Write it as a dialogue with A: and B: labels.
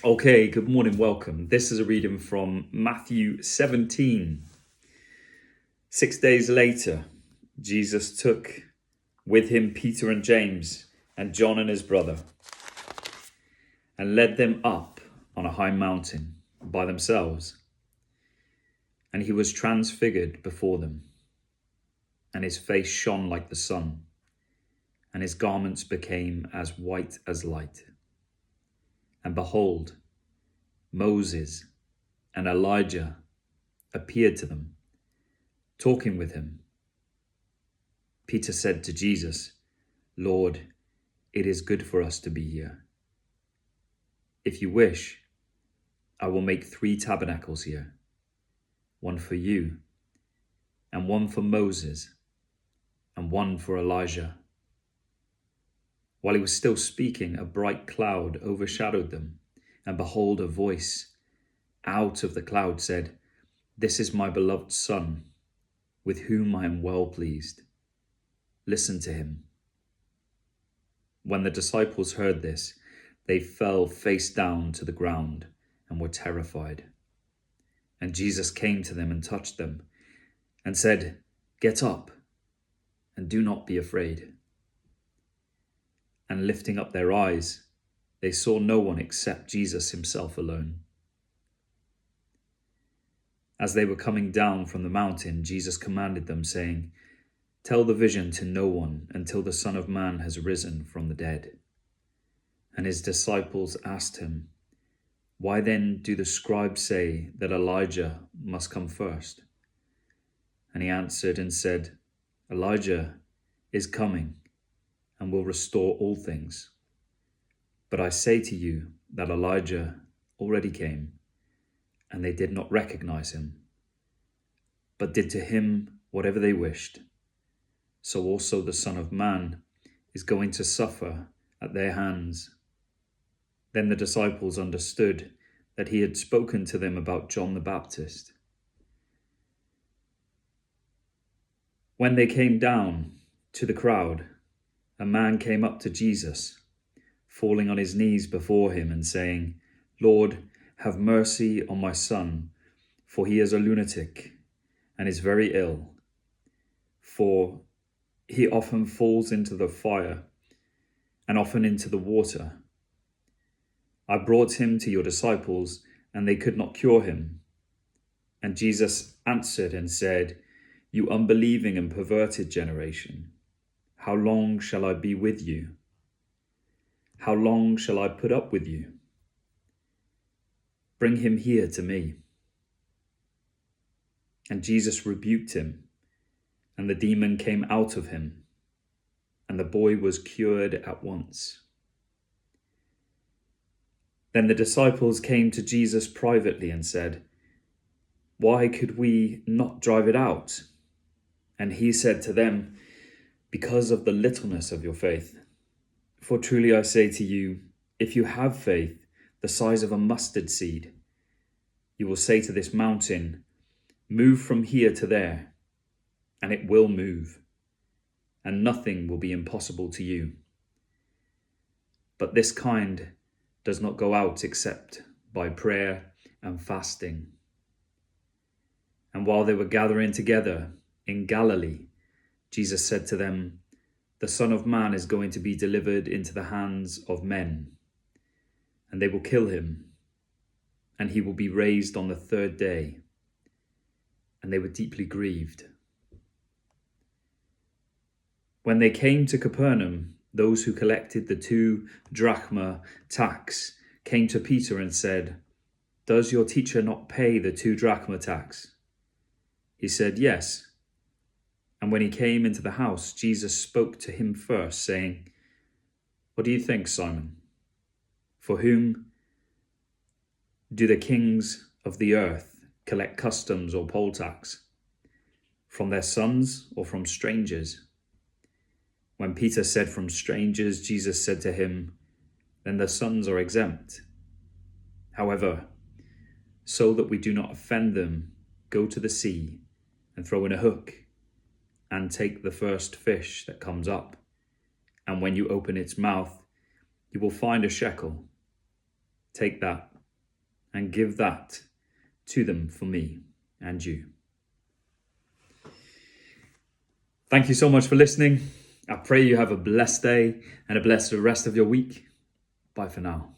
A: Okay, good morning, welcome. This is a reading from Matthew 17. 6 days later, Jesus took with him Peter and James and John and his brother and led them up on a high mountain by themselves. And he was transfigured before them, and his face shone like the sun, and his garments became as white as light. And behold, Moses and Elijah appeared to them, talking with him. Peter said to Jesus, "Lord, it is good for us to be here. If you wish, I will make 3 tabernacles here, one for you, and one for Moses, and one for Elijah." While he was still speaking, a bright cloud overshadowed them, and behold, a voice out of the cloud said, "This is my beloved Son, with whom I am well pleased. Listen to him." When the disciples heard this, they fell face down to the ground and were terrified. And Jesus came to them and touched them and said, "Get up and do not be afraid." And lifting up their eyes, they saw no one except Jesus himself alone. As they were coming down from the mountain, Jesus commanded them, saying, "Tell the vision to no one until the Son of Man has risen from the dead." And his disciples asked him, "Why then do the scribes say that Elijah must come first?" And he answered and said, "Elijah is coming and will restore all things. But I say to you that Elijah already came, and they did not recognize him, but did to him whatever they wished. So also the Son of Man is going to suffer at their hands." Then the disciples understood that he had spoken to them about John the Baptist. When they came down to the crowd, a man came up to Jesus, falling on his knees before him and saying, "Lord, have mercy on my son, for he is a lunatic and is very ill. For he often falls into the fire and often into the water. I brought him to your disciples, and they could not cure him." And Jesus answered and said, "You unbelieving and perverted generation, how long shall I be with you? How long shall I put up with you? Bring him here to me." And Jesus rebuked him, and the demon came out of him, and the boy was cured at once. Then the disciples came to Jesus privately and said, "Why could we not drive it out?" And he said to them, "Because of the littleness of your faith. For truly I say to you, if you have faith the size of a mustard seed, you will say to this mountain, 'Move from here to there,' and it will move, and nothing will be impossible to you. But this kind does not go out except by prayer and fasting." And while they were gathering together in Galilee, Jesus said to them, "The Son of Man is going to be delivered into the hands of men, and they will kill him, and he will be raised on the 3rd day." And they were deeply grieved. When they came to Capernaum, those who collected the 2 drachma tax came to Peter and said, "Does your teacher not pay the 2 drachma tax?" He said, "Yes." And when he came into the house, Jesus spoke to him first, saying, "What do you think, Simon? For whom do the kings of the earth collect customs or poll tax? From their sons or from strangers?" When Peter said, "From strangers," Jesus said to him, "Then the sons are exempt. However, so that we do not offend them, go to the sea and throw in a hook and take the first fish that comes up. And when you open its mouth, you will find a shekel. Take that and give that to them for me and you. Thank you so much for listening. I pray you have a blessed day and a blessed rest of your week. Bye for now.